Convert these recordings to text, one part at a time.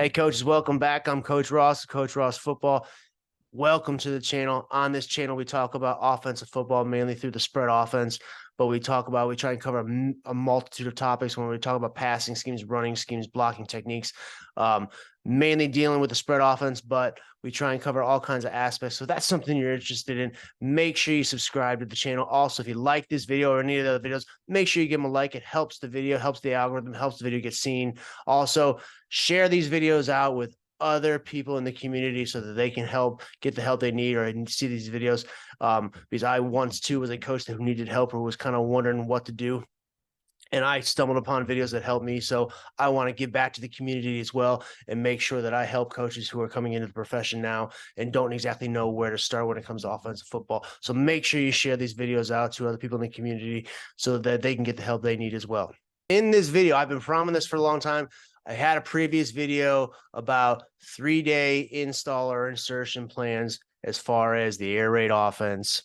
Hey, coaches, welcome back. I'm Coach Ross, Coach Ross Football. Welcome to the channel. On this channel, we talk about offensive football mainly through the spread offense, but we try and cover a multitude of topics when we talk about passing schemes, running schemes, blocking techniques, mainly dealing with the spread offense, but we try and cover all kinds of aspects. So if that's something you're interested in, make sure you subscribe to the channel. Also, if you like this video or any of the other videos, make sure you give them a like. It helps the video, helps the algorithm, helps the video get seen. Also, share these videos out with other people in the community so that they can get the help they need or see these videos. Because I once too was a coach who needed help or was kind of wondering what to do. And I stumbled upon videos that helped me. So I want to give back to the community as well and make sure that I help coaches who are coming into the profession now and don't exactly know where to start when it comes to offensive football. So make sure you share these videos out to other people in the community so that they can get the help they need as well. In this video, I've been promising this for a long time. I had a previous video about 3-day install or insertion plans as far as the air raid offense.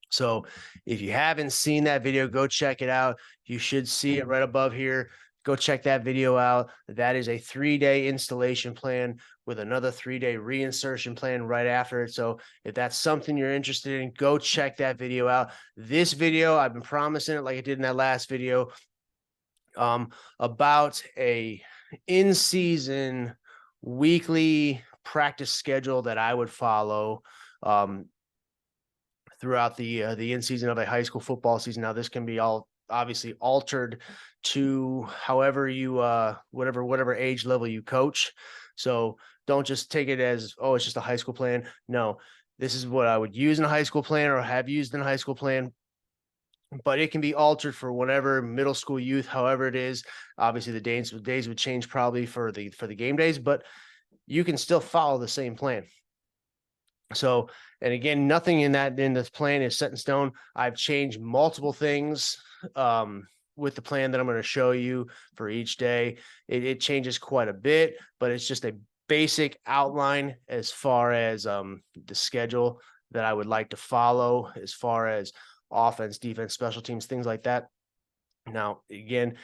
So if you haven't seen that video, go check it out. You should see it right above here. Go check that video out. That is a 3-day installation plan with another 3-day reinsertion plan right after it. So if that's something you're interested in, go check that video out. This video, I've been promising it like I did in that last video, about a in-season weekly practice schedule that I would follow throughout the in-season of a high school football season. Now, this can be all obviously altered to however you whatever age level you coach. So don't just take it as, oh, it's just a high school plan. No, this is what I would use in a high school plan or have used in a high school plan, but it can be altered for whatever middle school youth, however it is. Obviously, the days would change probably for the game days, but you can still follow the same plan. So, and again, nothing in this plan is set in stone. I've changed multiple things with the plan that I'm going to show you for each day. It changes quite a bit, but it's just a basic outline as far as the schedule that I would like to follow as far as offense, defense, special teams, things like that. Now, again,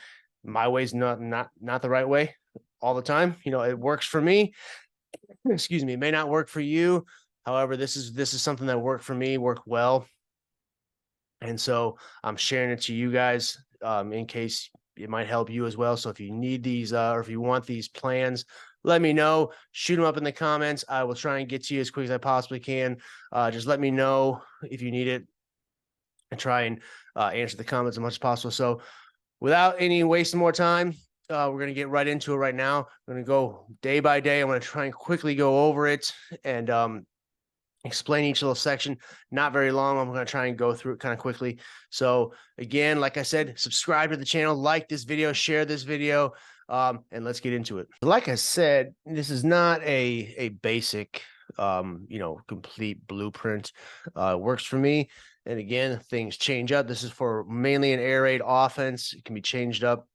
my way's not the right way all the time. You know, it works for me. Excuse me, it may not work for you. However, this is something that worked for me, worked well. And so I'm sharing it to you guys in case it might help you as well. So if you need these or if you want these plans, let me know. Shoot them up in the comments. I will try and get to you as quick as I possibly can. Just let me know if you need it and try and answer the comments as much as possible. So without any wasting more time, we're going to get right into it right now. We're going to go day by day. I'm going to try and quickly go over it and explain each little section. Not very long. I'm going to try and go through it kind of quickly. So again, like I said, subscribe to the channel, like this video, share this video, and let's get into it. Like I said, this is not a basic, complete blueprint. It works for me. And again, things change up. This is for mainly an air raid offense. It can be changed up.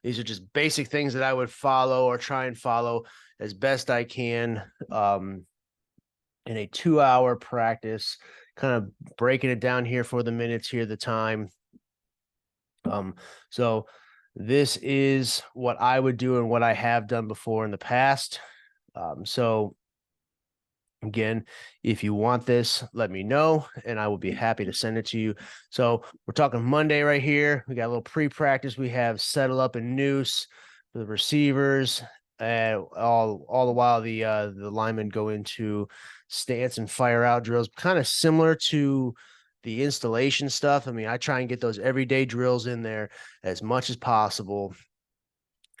These are just basic things that I would follow or try and follow as best I can in a 2-hour practice, kind of breaking it down here for the minutes here, the time. So this is what I would do and what I have done before in the past. So again, if you want this, let me know, and I will be happy to send it to you. So we're talking Monday right here. We got a little pre-practice. We have settle up and noose for the receivers, and all the while the linemen go into stance and fire out drills, kind of similar to the installation stuff. I mean, I try and get those everyday drills in there as much as possible.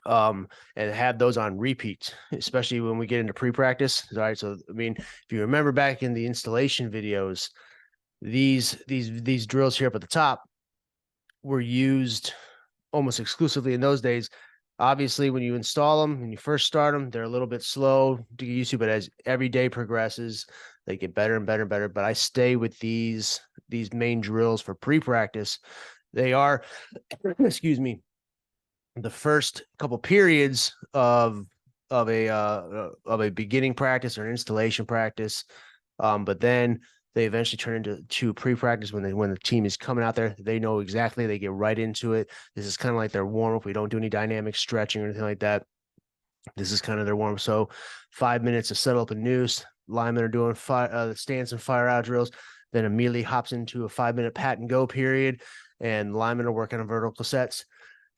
And have those on repeat, especially when we get into pre-practice. All right. So, I mean, if you remember back in the installation videos, these drills here up at the top were used almost exclusively in those days. Obviously, when you install them, when you first start them, they're a little bit slow to get used to, but as every day progresses, they get better and better and better. But I stay with these main drills for pre-practice. They are, excuse me, the first couple periods of a beginning practice or an installation practice, but then they eventually turn into pre-practice when the team is coming out there. They know exactly. They get right into it. This is kind of like their warm-up. We don't do any dynamic stretching or anything like that. This is kind of their warm. So 5 minutes to settle up a noose. Linemen are doing stance and fire out drills, then immediately hops into a 5-minute pat and go period, and linemen are working on vertical sets.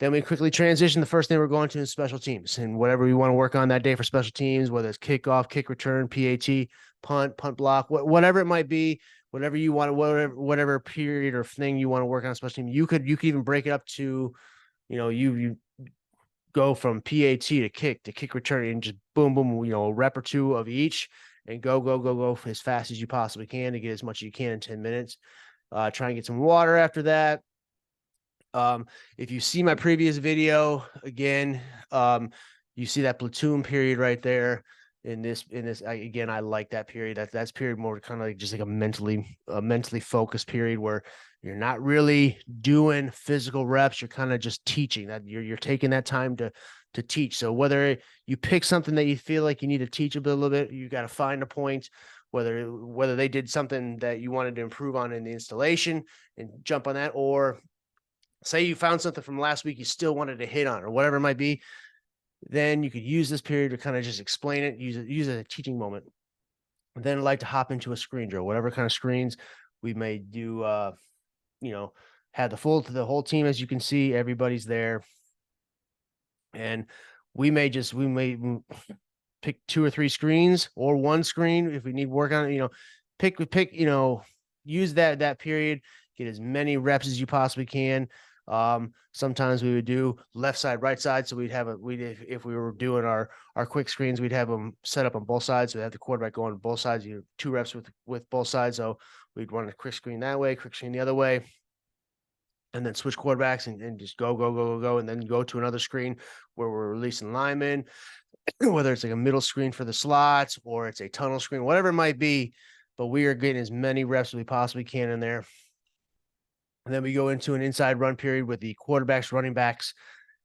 Then we quickly transition. The first thing we're going to is special teams, and whatever we want to work on that day for special teams, whether it's kickoff, kick return, PAT, punt block, whatever it might be, whatever you want, whatever period or thing you want to work on special team. You could even break it up to, you go from PAT to kick return, and just boom, boom, a rep or two of each, and go as fast as you possibly can to get as much as you can in 10 minutes. Try and get some water after that. If you see my previous video, again, you see that platoon period right there. Again, I like that period. That's period more kind of like just like a mentally focused period where you're not really doing physical reps. You're kind of just teaching. That you're taking that time to teach. So whether you pick something that you feel like you need to teach a little bit, you got to find a point. Whether they did something that you wanted to improve on in the installation and jump on that, or say you found something from last week you still wanted to hit on, or whatever it might be, then you could use this period to kind of just explain it, use it as a teaching moment. And then I'd like to hop into a screen drill, whatever kind of screens we may do. Have the whole team, as you can see, everybody's there, and we may pick 2 or 3 screens or one screen if we need work on it. Pick, use that period, get as many reps as you possibly can. Sometimes we would do left side, right side. So if we were doing our quick screens, we'd have them set up on both sides. So we have the quarterback going on both sides. 2 reps with both sides. So we'd run a quick screen that way, quick screen the other way, and then switch quarterbacks and just go, and then go to another screen where we're releasing linemen, whether it's like a middle screen for the slots or it's a tunnel screen, whatever it might be. But we are getting as many reps as we possibly can in there. And then we go into an inside run period with the quarterbacks, running backs,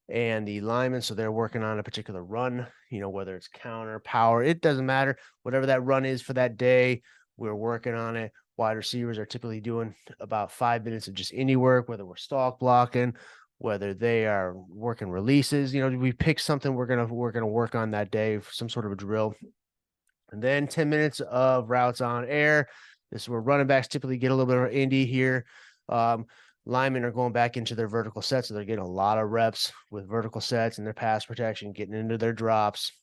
and the linemen. So they're working on a particular run, whether it's counter, power, it doesn't matter. Whatever that run is for that day, we're working on it. Wide receivers are typically doing about 5 minutes of just indie work, whether we're stalk blocking, whether they are working releases. We pick something we're gonna work on that day, some sort of a drill. And then 10 minutes of routes on air. This is where running backs typically get a little bit of indie here. Linemen are going back into their vertical sets, so they're getting a lot of reps with vertical sets and their pass protection, getting into their drops.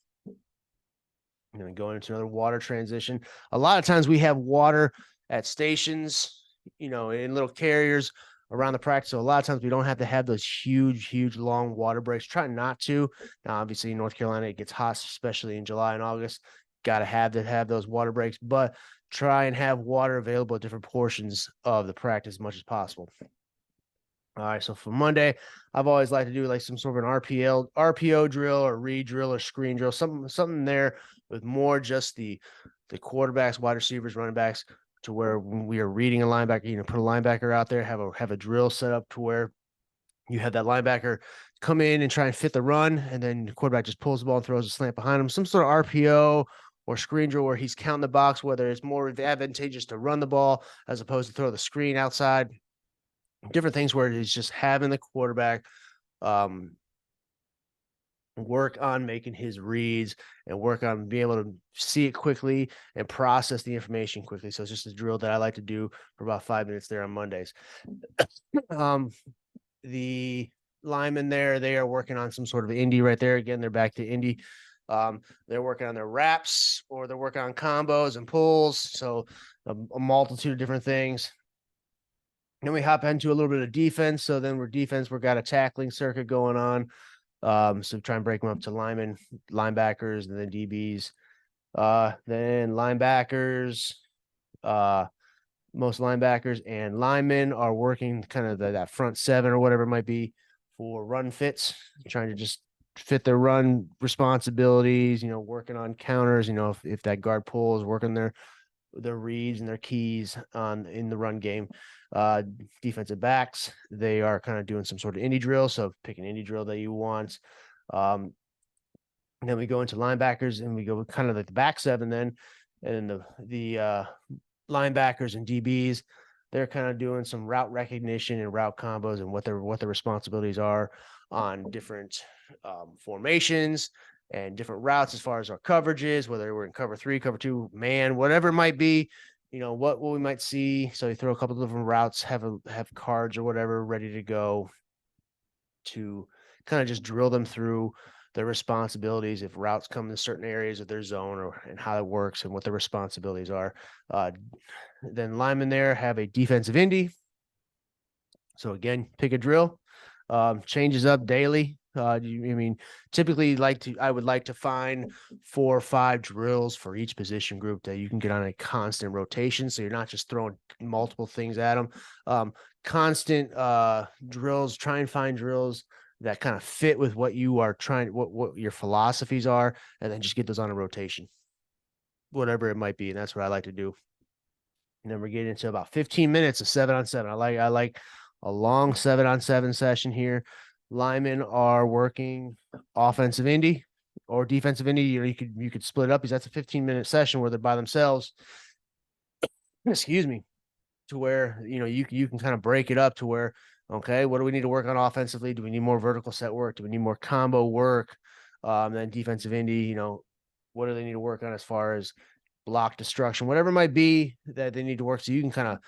Going into another water transition. A lot of times we have water at stations, in little carriers around the practice. So a lot of times we don't have to have those huge, long water breaks. Try not to. Now, obviously in North Carolina, it gets hot, especially in July and August. Got to have those water breaks, but try and have water available at different portions of the practice as much as possible. All right, so for Monday, I've always liked to do like some sort of an RPO drill or read drill or screen drill, something there with more just the quarterbacks, wide receivers, running backs, to where when we are reading a linebacker, put a linebacker out there, have a drill set up to where you have that linebacker come in and try and fit the run, and then the quarterback just pulls the ball and throws a slant behind him. Some sort of RPO or screen drill where he's counting the box, whether it's more advantageous to run the ball as opposed to throw the screen outside. Different things where it's just having the quarterback work on making his reads and work on being able to see it quickly and process the information quickly. So it's just a drill that I like to do for about 5 minutes there on Mondays. The linemen there, they are working on some sort of indie right there. Again, they're back to indie. They're working on their wraps, or they're working on combos and pulls. So a multitude of different things. Then we hop into a little bit of defense. So then we've got a tackling circuit going on. So try and break them up to linemen, linebackers, and then DBs. Then linebackers, most linebackers and linemen are working kind of that front 7 or whatever it might be for run fits, trying to just fit their run responsibilities, working on counters, if that guard pulls, working their reads and their keys in the run game. Defensive backs, they are kind of doing some sort of indie drill. So pick an indie drill that you want. Then we go into linebackers, and we go kind of like the back 7 then, and the linebackers and DBs, they're kind of doing some route recognition and route combos and what their responsibilities are on different formations and different routes as far as our coverages, whether we're in cover 3, cover 2, man, whatever it might be, what we might see. So you throw a couple of different routes, have cards or whatever ready to go to kind of just drill them through their responsibilities if routes come in certain areas of their zone and how it works and what their responsibilities are. Then linemen there have a defensive indie. So again, pick a drill, changes up daily. Typically I would like to find 4 or 5 drills for each position group that you can get on a constant rotation. So you're not just throwing multiple things at them. Constant drills, try and find drills that kind of fit with what you are trying, what your philosophies are, and then just get those on a rotation, whatever it might be. And that's what I like to do. And then we're getting into about 15 minutes of 7-on-7. I like a long 7-on-7 session here. Linemen are working offensive indie or defensive indie. You could split it up because that's a 15-minute session where they're by themselves. Excuse me. To where you can kind of break it up to where, okay, what do we need to work on offensively? Do we need more vertical set work? Do we need more combo work? Then defensive indie, what do they need to work on as far as block destruction, whatever it might be that they need to work. So you can kind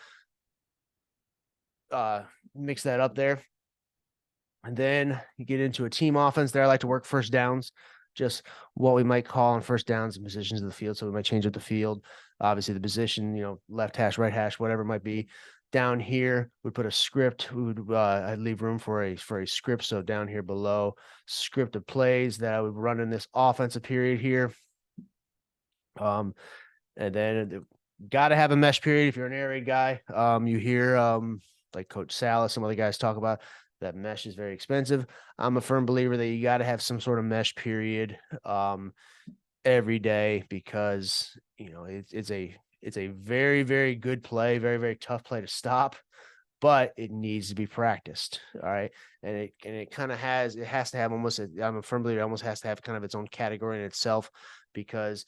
of mix that up there. And then you get into a team offense there. I like to work first downs, just what we might call on first downs and positions of the field. So we might change up the field. Obviously the position, left hash, right hash, whatever it might be. Down here, we put a script. I'd leave room for a script. So down here below, script of plays that I would run in this offensive period here. And then got to have a mesh period if you're an air raid guy. You hear like Coach Salas, some other guys talk about that mesh is very expensive. I'm a firm believer that you got to have some sort of mesh period every day because it's a very, very good play, very, very tough play to stop, but it needs to be practiced. All right. And it kind of has to have I'm a firm believer it almost has to have kind of its own category in itself because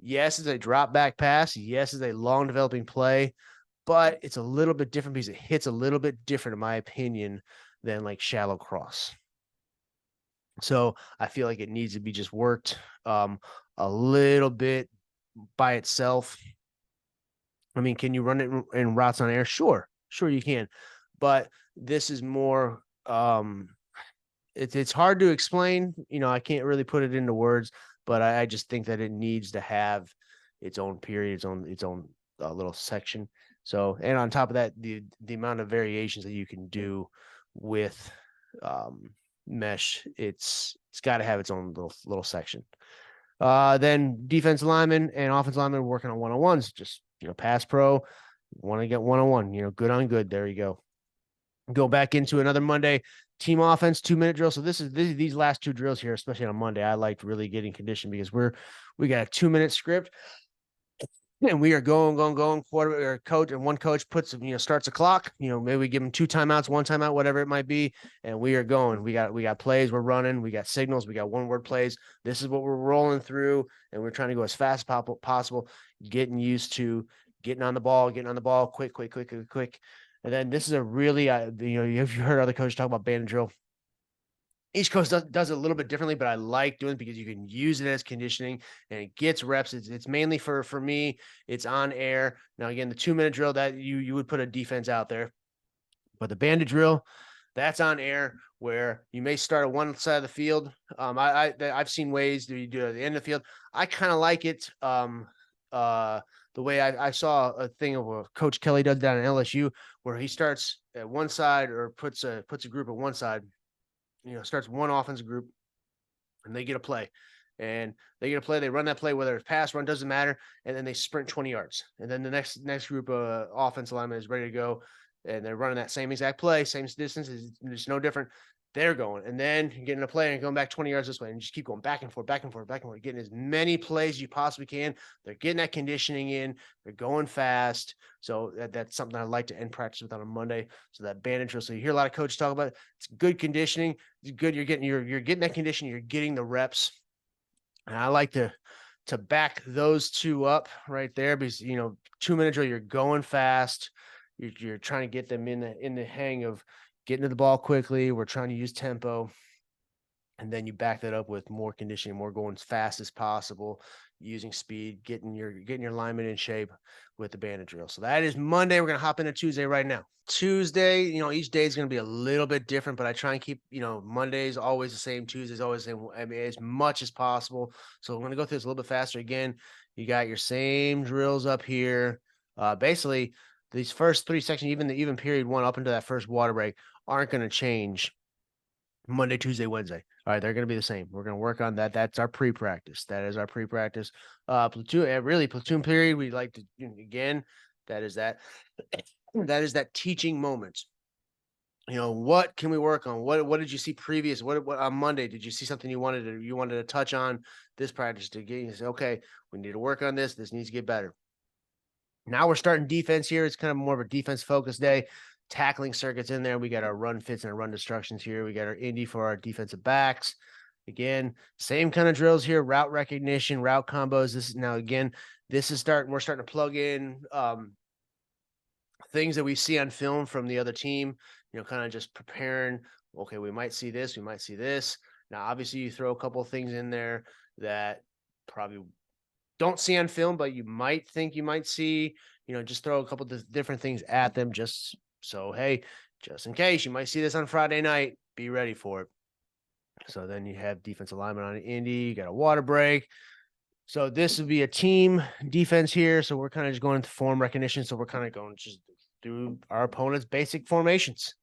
yes, it's a drop back pass. Yes, it's a long developing play, but it's a little bit different because it hits a little bit different, in my opinion, than like shallow cross. So I feel like it needs to be just worked a little bit by itself. I mean, can you run it in routes on air? Sure you can. But this is more it's hard to explain. I can't really put it into words, but I just think that it needs to have its own period, its own little section. So, and on top of that, the amount of variations that you can do with mesh, it's got to have its own little section. Then defense linemen and offense linemen working on one-on-ones, just pass pro, want to get one-on-one, good on good. There you go. Go back into another Monday team offense 2-minute drill. So these last 2 drills here, especially on Monday, I liked really getting conditioned because we got a 2-minute script and we are going quarter or coach, and one coach puts starts a clock, maybe we give them 2 timeouts, 1 timeout, whatever it might be, and we are going. We got plays, we're running, we got signals, we got 1-word plays. This is what we're rolling through, and we're trying to go as fast as possible, getting used to getting on the ball, quick. And then this is a really, you've heard other coaches talk about band and drill. Each coach does it a little bit differently, but I like doing it because you can use it as conditioning and it gets reps. It's mainly for me, it's on air. Now, again, the 2-minute drill that you would put a defense out there, but the banded drill, that's on air where you may start at one side of the field. I've seen ways that you do it at the end of the field. I kind of like it. The way I saw a thing of what Coach Kelly does down in LSU, where he starts at one side or puts a group at one side, starts one offensive group, and they get a play. And they run that play, whether it's pass, run, doesn't matter, and then they sprint 20 yards. And then the next group of offensive linemen is ready to go, and they're running that same exact play, same distance, it's no different. They're going, and then getting a play and going back 20 yards this way, and just keep going back and forth, getting as many plays as you possibly can. They're getting that conditioning in. They're going fast. So that's something I like to end practice with on a Monday. So that band intro. So you hear a lot of coaches talk about it. It's good conditioning. It's good. You're getting that conditioning. You're getting the reps. And I like to back those 2 up right there because 2-minute drill, you're going fast. You're trying to get them in the hang of getting to the ball quickly. We're trying to use tempo. And then you back that up with more conditioning, more going as fast as possible, using speed, getting your lineman in shape with the banded drill. So that is Monday. We're gonna hop into Tuesday right now. Tuesday, each day is gonna be a little bit different, but I try and keep, Monday's always the same, Tuesday's always the same. I mean, as much as possible. So I'm gonna go through this a little bit faster. Again, you got your same drills up here. Basically, these first three sections, even period one up into that first water break, aren't gonna change Monday, Tuesday, Wednesday. All right, they're going to be the same. We're going to work on that. That's our pre-practice. That is our pre-practice. Platoon period. We like to again. That is that. That is that teaching moment. What can we work on? What did you see previous? What on Monday did you see something you wanted to touch on this practice to get you say, okay, we need to work on this. This needs to get better. Now we're starting defense here. It's kind of more of a defense focused day. Tackling circuits in there. We got our run fits and our run destructions here. We got our indie for our defensive backs. Again, same kind of drills here. Route recognition, route combos. This is now again. We're starting to plug in things that we see on film from the other team. Kind of just preparing. Okay, we might see this. We might see this. Now, obviously, you throw a couple of things in there that probably don't see on film, but you might think you might see. Just throw a couple of different things at them just so, hey, just in case you might see this on Friday night, be ready for it. So then you have defensive lineman on an Indy, you got a water break. So this would be a team defense here. So we're kind of just going into form recognition. So we're kind of going just through our opponent's basic formations,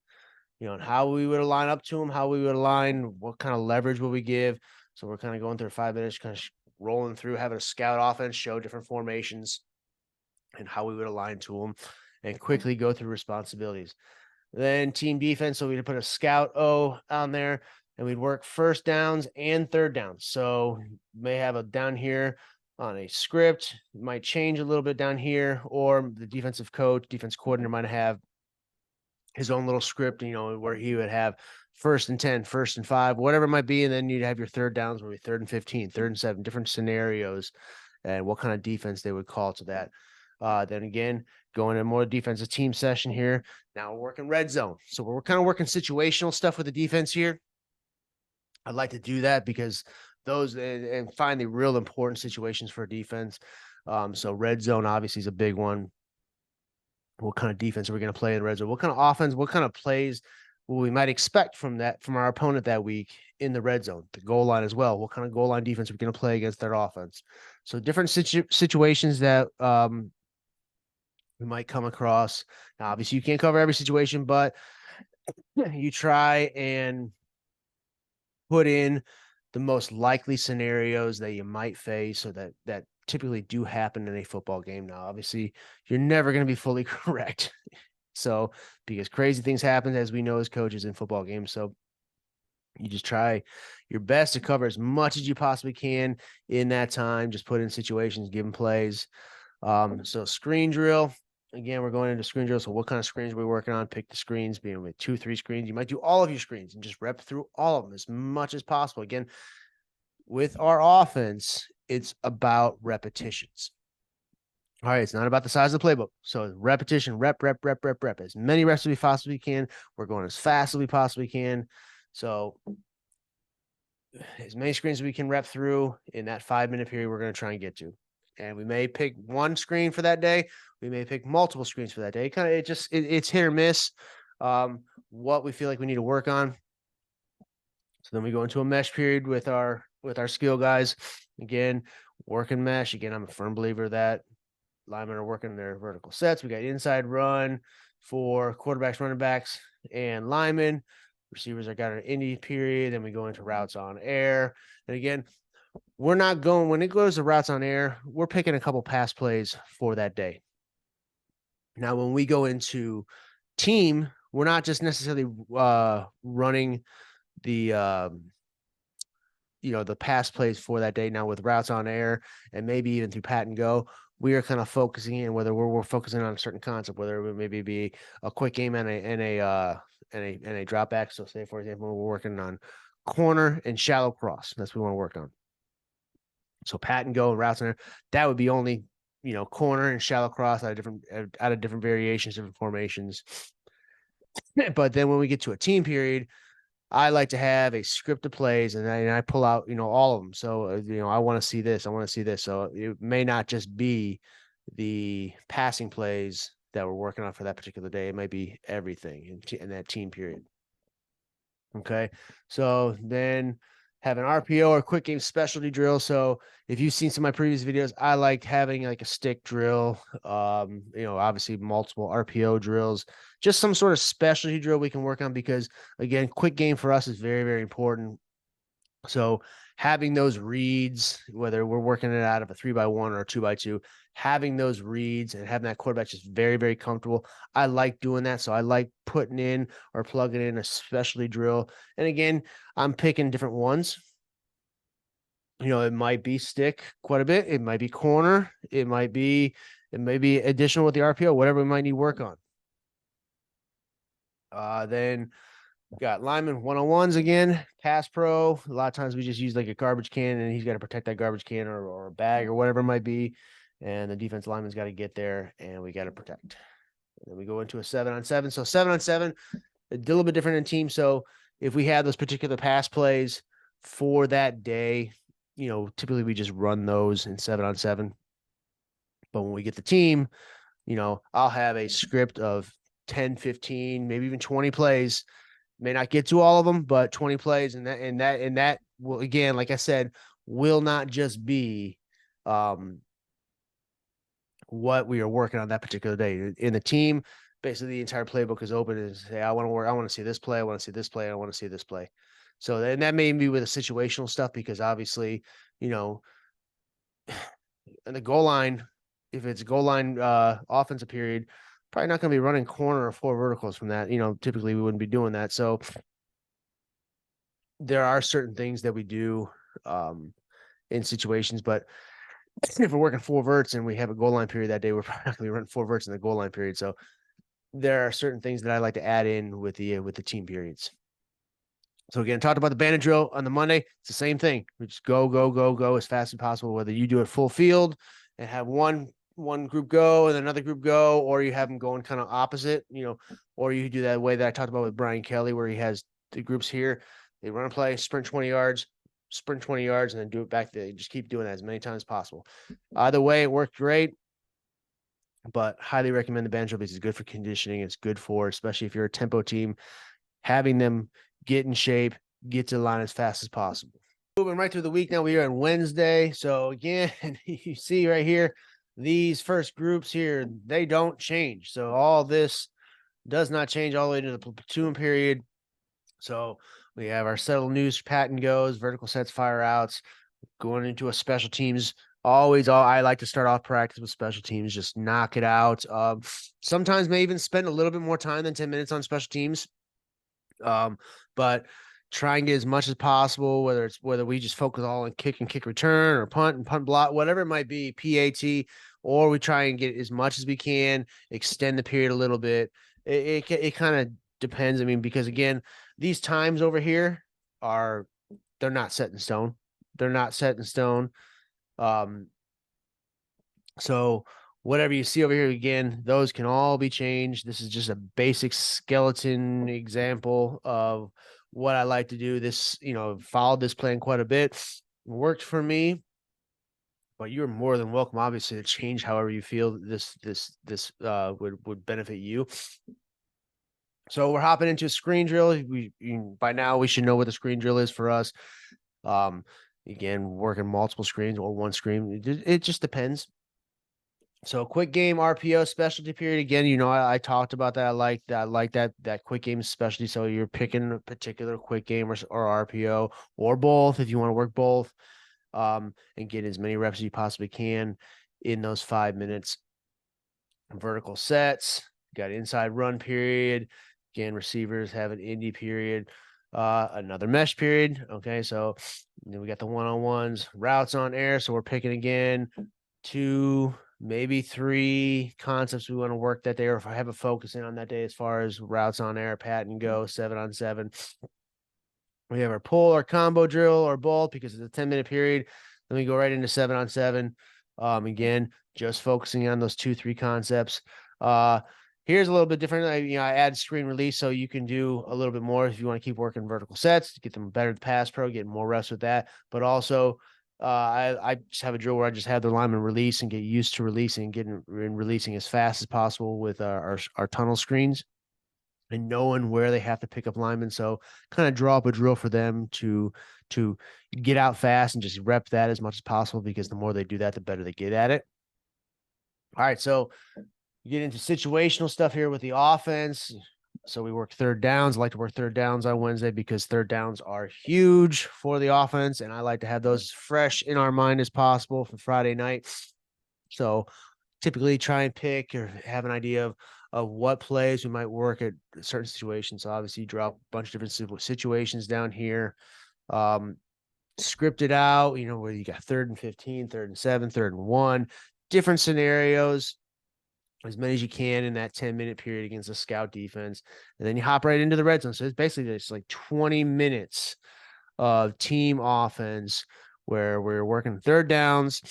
and how we would align up to them, how we would align, what kind of leverage will we give. So we're kind of going through 5 minutes, kind of rolling through, having a scout offense, show different formations and how we would align to them and quickly go through responsibilities. Then team defense. So we'd put a scout O on there and we'd work first downs and third downs. So may have a down here on a script, it might change a little bit down here, or the defense coordinator might have his own little script, where he would have 1st and 10, 1st and 5, whatever it might be. And then you'd have your third downs, maybe 3rd and 15, 3rd and 7, different scenarios and what kind of defense they would call to that. Then again, going to more defensive team session here. Now we're working red zone. So we're kind of working situational stuff with the defense here. I'd like to do that because those and find the real important situations for defense. So red zone obviously is a big one. What kind of defense are we going to play in red zone? What kind of offense, what kind of plays we might expect from our opponent that week in the red zone, the goal line as well. What kind of goal line defense are we going to play against their offense? So different situations that we might come across. Now, obviously, you can't cover every situation, but you try and put in the most likely scenarios that you might face, or that typically do happen in a football game. Now, obviously, you're never going to be fully correct. So, because crazy things happen, as we know as coaches in football games. So, you just try your best to cover as much as you possibly can in that time. Just put in situations, give them plays. So screen drill. Again, we're going into screen drill. So what kind of screens are we working on? Pick the screens, being with 2, 3 screens. You might do all of your screens and just rep through all of them as much as possible. Again, with our offense, it's about repetitions. All right, it's not about the size of the playbook. So repetition, rep. As many reps as we possibly can. We're going as fast as we possibly can. So as many screens as we can rep through in that 5-minute period, we're going to try and get to. And we may pick one screen for that day. We may pick multiple screens for that day. It's hit or miss what we feel like we need to work on. So then we go into a mesh period with our skill guys. Again, working mesh. Again, I'm a firm believer that linemen are working their vertical sets. We got inside run for quarterbacks, running backs, and linemen. Receivers, I got an indie period. Then we go into routes on air. And again, we're not going, when it goes to routes on air, we're picking a couple pass plays for that day. Now, when we go into team, we're not just necessarily running the the pass plays for that day. Now with routes on air and maybe even through pat and go, we are kind of focusing in whether we're focusing on a certain concept, whether it maybe be a quick game and a drop back. So say, for example, we're working on corner and shallow cross. That's what we want to work on. So pat and go and routes on air, that would be only, corner and shallow cross out of different variations, different formations. But then when we get to a team period, I like to have a script of plays, and I pull out, all of them. So, I want to see this. I want to see this. So it may not just be the passing plays that we're working on for that particular day. It might be everything in that team period. Okay. So then have an RPO or quick game specialty drill. So if you've seen some of my previous videos, I like having like a stick drill, obviously multiple RPO drills, just some sort of specialty drill we can work on because again, quick game for us is very, very important. So having those reads, whether we're working it out of a 3x1 or a 2x2, having those reads and having that quarterback just very, very comfortable. I like doing that. So I like putting in or plugging in a specialty drill. And again, I'm picking different ones. It might be stick quite a bit. It might be corner. It might be additional with the RPO, whatever we might need work on. Then got lineman 101s again, pass pro. A lot of times we just use like a garbage can and he's got to protect that garbage can or a bag or whatever it might be. And the defense lineman's got to get there and we got to protect. And then we go into a 7-on-7. So 7-on-7, a little bit different in team. So if we have those particular pass plays for that day, typically we just run those in 7-on-7. But when we get the team, I'll have a script of 10, 15, maybe even 20 plays. May not get to all of them, but 20 plays, and that will, again, like I said, will not just be what we are working on that particular day. In the team, basically the entire playbook is open and say, I want to see this play, I want to see this play, I want to see this play. So then that may be with the situational stuff because obviously, in the goal line, if it's goal line offensive period, probably not going to be running corner or 4 verticals from that. Typically we wouldn't be doing that. So there are certain things that we do in situations, but if we're working 4 verts and we have a goal line period that day, we're probably not going to be running 4 verts in the goal line period. So there are certain things that I like to add in with the team periods. So again, talked about the bandit drill on the Monday. It's the same thing. We just go as fast as possible. Whether you do it full field and have one group go and another group go, or you have them going kind of opposite, or you do that way that I talked about with Brian Kelly, where he has the groups here. They run a play, sprint 20 yards, and then do it back there. Just keep doing that as many times as possible. Either way, it worked great, but highly recommend the bandit drill because it's good for conditioning. It's good for, especially if you're a tempo team, having them get in shape, get to the line as fast as possible. Moving right through the week now, we are on Wednesday. So again, you see right here, these first groups here, they don't change. So all this does not change all the way to the platoon period. So we have our settle news, pat and goes, vertical sets, fire outs, going into a special teams. I like to start off practice with special teams, just knock it out. Sometimes may even spend a little bit more time than 10 minutes on special teams. But try and get as much as possible, whether we just focus all on kick and kick return or punt and punt block, whatever it might be, PAT, or we try and get as much as we can, extend the period a little bit. It kind of depends. I mean, because again, these times over here they're not set in stone. They're not set in stone. So whatever you see over here, again, those can all be changed. This is just a basic skeleton example of what I like to do. This, followed this plan quite a bit. It worked for me, but you're more than welcome, obviously, to change however you feel this would benefit you. So we're hopping into a screen drill. By now we should know what the screen drill is for us. Again, working multiple screens or one screen. It just depends. So quick game RPO specialty period. Again, I talked about that. I like that quick game specialty. So you're picking a particular quick game or RPO or both if you want to work both, and get as many reps as you possibly can in those 5 minutes. Vertical sets, got inside run period. Again, receivers have an indie period, another mesh period. Okay, so then we got the one-on-ones, routes on air. So we're picking again 2, maybe 3 concepts we want to work that day, or if I have a focus in on that day as far as routes on air, pat and go, 7-on-7. We have our pull or combo drill or bolt because it's a 10-minute period. Then we go right into 7-on-7. Again, just focusing on those 2, 3 concepts. Here's a little bit different. I add screen release so you can do a little bit more if you want to keep working vertical sets, get them better at the pass pro, getting more reps with that. But also, I just have a drill where I just have the lineman release and get used to releasing, getting and releasing as fast as possible with our tunnel screens and knowing where they have to pick up linemen. So kind of draw up a drill for them to get out fast and just rep that as much as possible, because the more they do that, the better they get at it. All right, so get into situational stuff here with the offense. So we work third downs. I like to work third downs on Wednesday because third downs are huge for the offense, and I like to have those fresh in our mind as possible for Friday night. So typically try and pick or have an idea of what plays we might work at certain situations. So obviously you drop a bunch of different situations down here. Script it out, where you got 3rd and 15, 3rd and 7, 3rd and 1, different scenarios, as many as you can in that 10-minute period against a scout defense. And then you hop right into the red zone. So it's basically just like 20 minutes of team offense where we're working third downs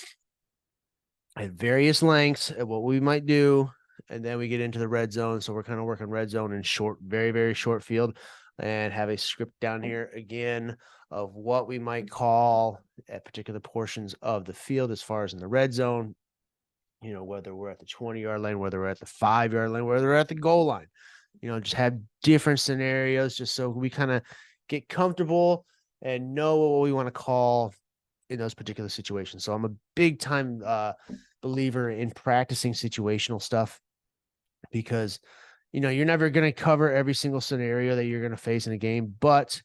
at various lengths at what we might do. And then we get into the red zone. So we're kind of working red zone in short, very, very short field, and have a script down here again of what we might call at particular portions of the field as far as in the red zone, whether we're at the 20-yard line, whether we're at the 5-yard line, whether we're at the goal line, just have different scenarios just so we kind of get comfortable and know what we want to call in those particular situations. So I'm a big time believer in practicing situational stuff, because you're never going to cover every single scenario that you're going to face in a game, but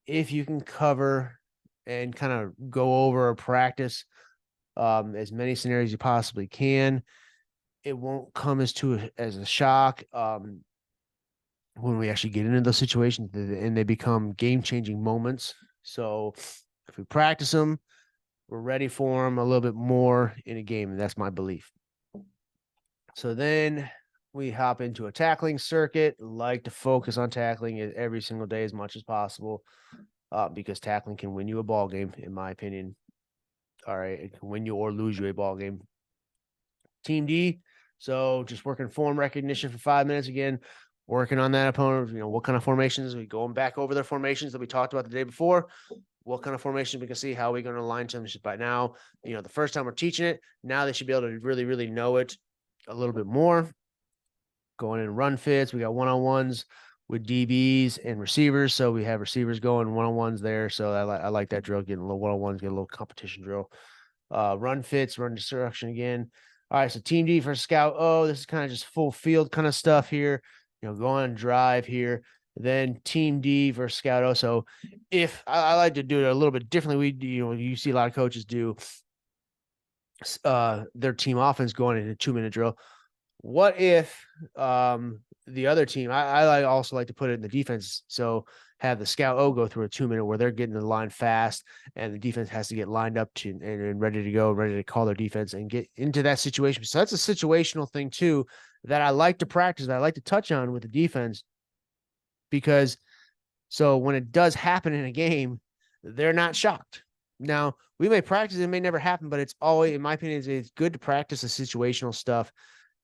if you can cover and kind of go over or practice as many scenarios you possibly can, it won't come as a shock when we actually get into those situations and they become game-changing moments. So if we practice them, we're ready for them a little bit more in a game, and that's my belief. So then we hop into a tackling circuit. Like to focus on tackling it every single day as much as possible, because tackling can win you a ball game, in my opinion. All right, it can win you or lose you a ball game. Team D, so just working form recognition for 5 minutes again, working on that opponent. What kind of formations, we going back over their formations that we talked about the day before. What kind of formation we can see, how we're going to align to them. By now, the first time we're teaching it, now they should be able to really, really know it a little bit more. Going in run fits, we got one-on-ones with DBs and receivers. So we have receivers going one-on-ones there. So I like that drill, getting a little one-on-ones, get a little competition drill. Run fits, run destruction again. All right, so team D for scout. Oh, this is kind of just full field kind of stuff here. Go on drive here. Then team D versus scout O. So if I like to do it a little bit differently, you see a lot of coaches do their team offense going in a 2-minute drill. What if the other team, I also like to put it in the defense. So have the scout O go through a 2-minute where they're getting the line fast and the defense has to get lined up to and ready to go, ready to call their defense and get into that situation. So that's a situational thing too that I like to practice, that I like to touch on with the defense, because so when it does happen in a game, they're not shocked. Now, we may practice, it may never happen, but it's always, in my opinion, it's good to practice the situational stuff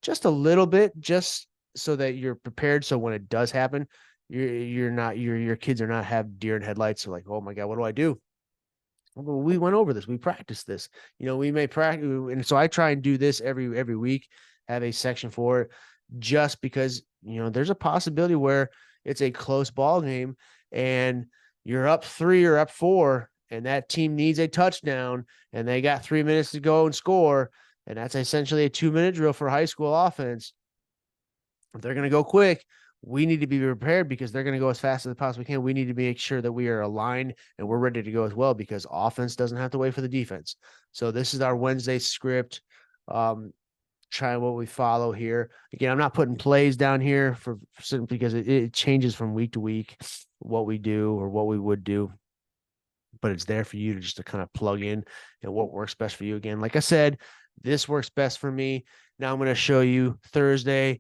just a little bit, just so that you're prepared. So when it does happen, your kids are not have deer in headlights. So like, oh my God, what do I do? Well, we went over this. We practiced this. We may practice. And so I try and do this every week, have a section for it, just because, there's a possibility where it's a close ball game and you're up 3 or up 4 and that team needs a touchdown and they got 3 minutes to go and score. And that's essentially a 2-minute drill for high school offense. If they're going to go quick, we need to be prepared because they're going to go as fast as they possibly can. We need to make sure that we are aligned and we're ready to go as well, because offense doesn't have to wait for the defense. So this is our Wednesday script. Try what we follow here. Again, I'm not putting plays down here for simply because it changes from week to week what we do or what we would do, but it's there for you to kind of plug in and what works best for you. Again, like I said, this works best for me. Now I'm going to show you Thursday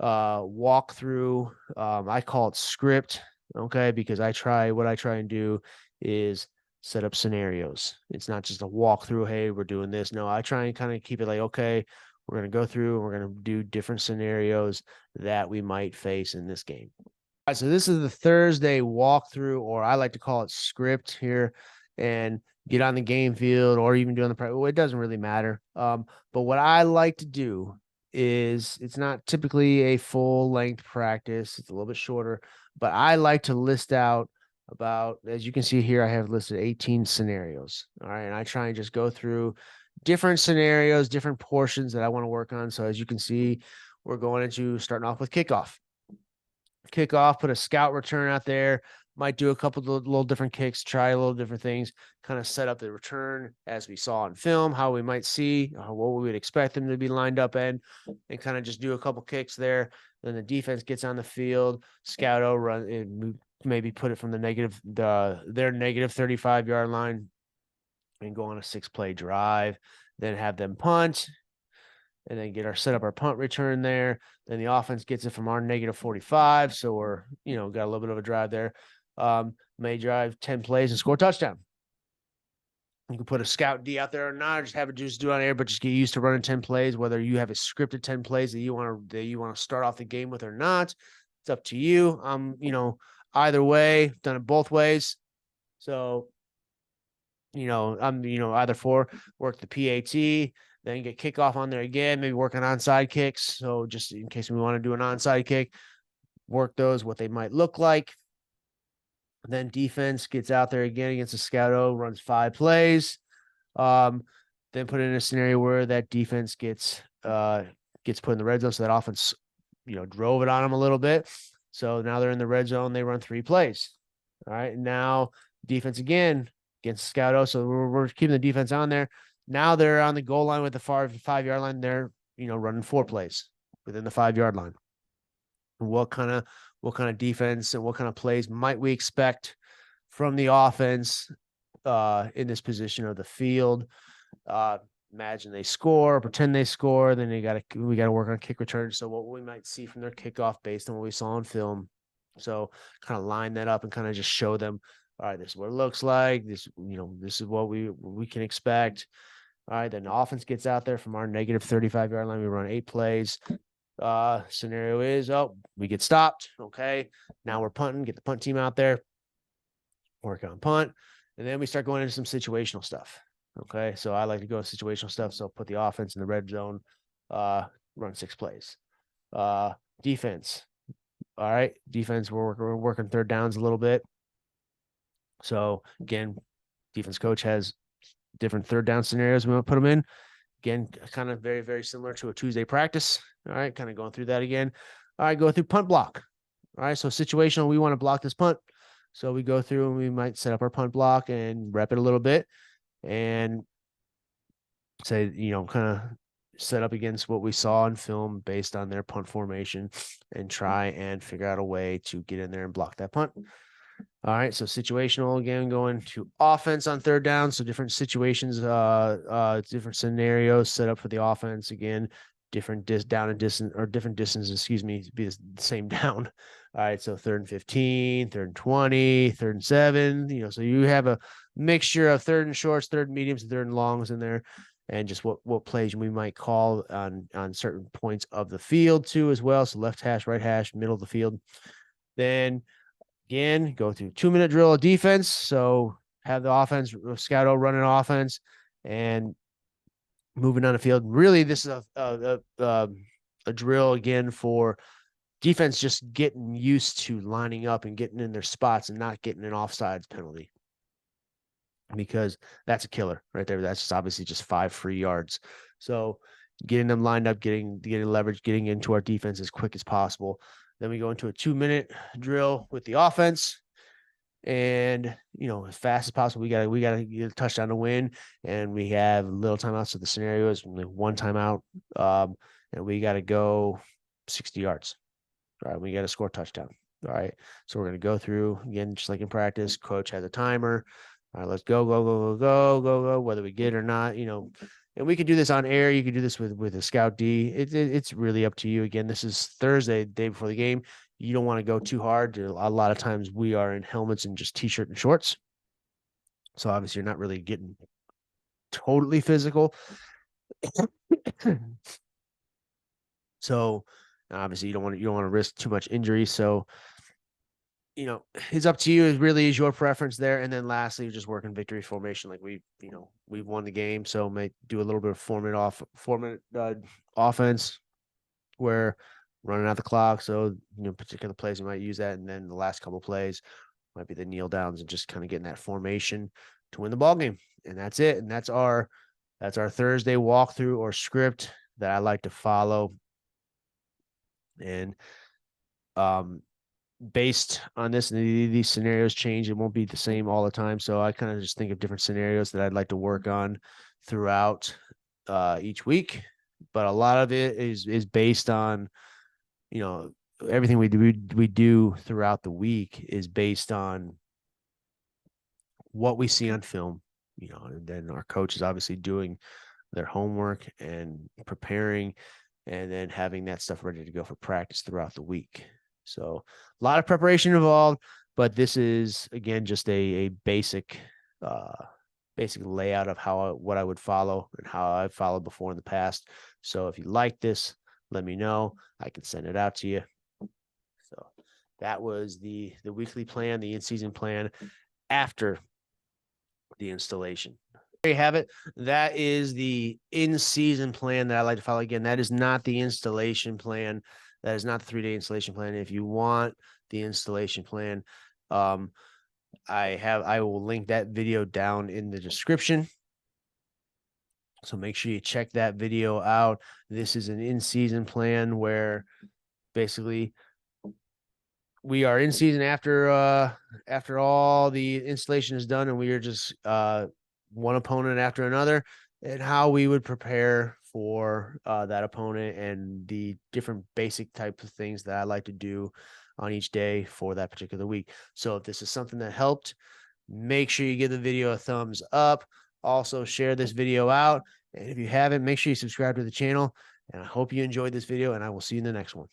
walk through. I call it script, okay, because what I try and do is set up scenarios. It's not just a walkthrough. Hey, we're doing this. No, I try and kind of keep it like, okay, We're going to go through and we're going to do different scenarios that we might face in this game. All right, so this is the Thursday walkthrough, or I like to call it script here, and get on the game field or even doing the practice. Well, it doesn't really matter. But what I like to do is, it's not typically a full length practice. It's a little bit shorter, but I like to list out about, as you can see here, I have listed 18 scenarios. All right. And I try and just go through different scenarios, different portions that I want to work on. So as you can see, we're going into starting off with kickoff. Kickoff, put a scout return out there, might do a couple of little different kicks, try a little different things, kind of set up the return as we saw in film, how we might see, what we would expect them to be lined up in, and kind of just do a couple kicks there. Then the defense gets on the field, scout run, maybe put it from their negative 35-yard line and go on a 6-play drive, then have them punt, and then set up our punt return there. Then the offense gets it from our negative 45. So we're, got a little bit of a drive there. May drive 10 plays and score a touchdown. You can put a scout D out there or not, or just have it just do it on air, but just get used to running 10 plays, whether you have a scripted 10 plays that you want to start off the game with or not. It's up to you. Either way, done it both ways. So, I'm, either for work the PAT, then get kickoff on there again, maybe work on onside kicks. So just in case we want to do an onside kick, work those, what they might look like. Then defense gets out there again against a scout, runs 5 plays. Then put in a scenario where that defense gets put in the red zone. So that offense, drove it on them a little bit. So now they're in the red zone. They run 3 plays. All right. Now defense again against scout. So we're keeping the defense on there. Now they're on the goal line with the 5-yard line. They're, running 4 plays within the 5-yard line. What kind of defense and what kind of plays might we expect from the offense in this position of the field? Imagine they score, pretend they score, then we got to work on kick return. So what we might see from their kickoff based on what we saw on film. So kind of line that up and kind of just show them, all right, this is what it looks like. This is what we can expect. All right, then the offense gets out there from our negative 35-yard line. We run 8 plays. Scenario is, we get stopped. Okay, now we're punting. Get the punt team out there. Work on punt, and then we start going into some situational stuff. Okay, so I like to go situational stuff. So put the offense in the red zone. Run 6 plays. Defense. All right, defense. We're working third downs a little bit. So again, defense coach has different third down scenarios we want to put them in. Again, kind of very, very similar to a Tuesday practice. All right, kind of going through that again. All right, go through punt block. All right, so situational, we want to block this punt. So we go through and we might set up our punt block and rep it a little bit and say, kind of set up against what we saw in film based on their punt formation and try and figure out a way to get in there and block that punt. All right, so situational again, going to offense on third down. So different situations, different scenarios set up for the offense. Again, different down and distance, or different distance, be the same down. All right, so 3rd and 15, 3rd and 20, 3rd and 7. So you have a mixture of 3rd and shorts, 3rd and mediums, and 3rd and longs in there, and just what plays we might call on certain points of the field too as well. So left hash, right hash, middle of the field. Then again, go through 2-minute drill of defense. So have the offense, scout running offense and moving on the field. Really, this is a drill again for defense, just getting used to lining up and getting in their spots and not getting an offsides penalty, because that's a killer right there. That's obviously just 5 free yards. So getting them lined up, getting leverage, getting into our defense as quick as possible. Then we go into a 2-minute drill with the offense, and as fast as possible. We gotta get a touchdown to win, and we have little timeouts. So the scenario is 1 timeout, and we gotta go 60 yards. All right, we gotta score a touchdown. All right, so we're gonna go through again, just like in practice. Coach has a timer. All right, let's go. Whether we get it or not, and we could do this on air. You could do this with a scout D. It's really up to you. Again, this is Thursday, the day before the game. You don't want to go too hard. A lot of times we are in helmets and just t-shirt and shorts. So obviously you're not really getting totally physical. So obviously you don't want to risk too much injury. So, it's up to you. It really is your preference there. And then lastly, just working victory formation. Like we've won the game. So may do a little bit of format offense where running out the clock. So, particular plays you might use that. And then the last couple plays might be the kneel downs and just kind of getting that formation to win the ball game. And that's it. And that's our Thursday walkthrough or script that I like to follow. And based on this, these scenarios change. It won't be the same all the time. So I kind of just think of different scenarios that I'd like to work on throughout each week. But a lot of it is based on, everything we do throughout the week is based on what we see on film, and then our coach is obviously doing their homework and preparing, and then having that stuff ready to go for practice throughout the week. So a lot of preparation involved, but this is again just a basic layout of what I would follow and how I've followed before in the past. So if you like this, let me know. I can send it out to you. So that was the weekly plan, the in-season plan after the installation. There you have it. That is the in-season plan that I like to follow. Again, that is not the installation plan. That is not the 3-day installation plan. If you want the installation plan, I will link that video down in the description. So make sure you check that video out. This is an in-season plan where basically we are in season after all the installation is done, and we are just one opponent after another, and how we would prepare for that opponent and the different basic types of things that I like to do on each day for that particular week. So if this is something that helped, make sure you give the video a thumbs up. Also share this video out. And if you haven't, make sure you subscribe to the channel. And I hope you enjoyed this video, and I will see you in the next one.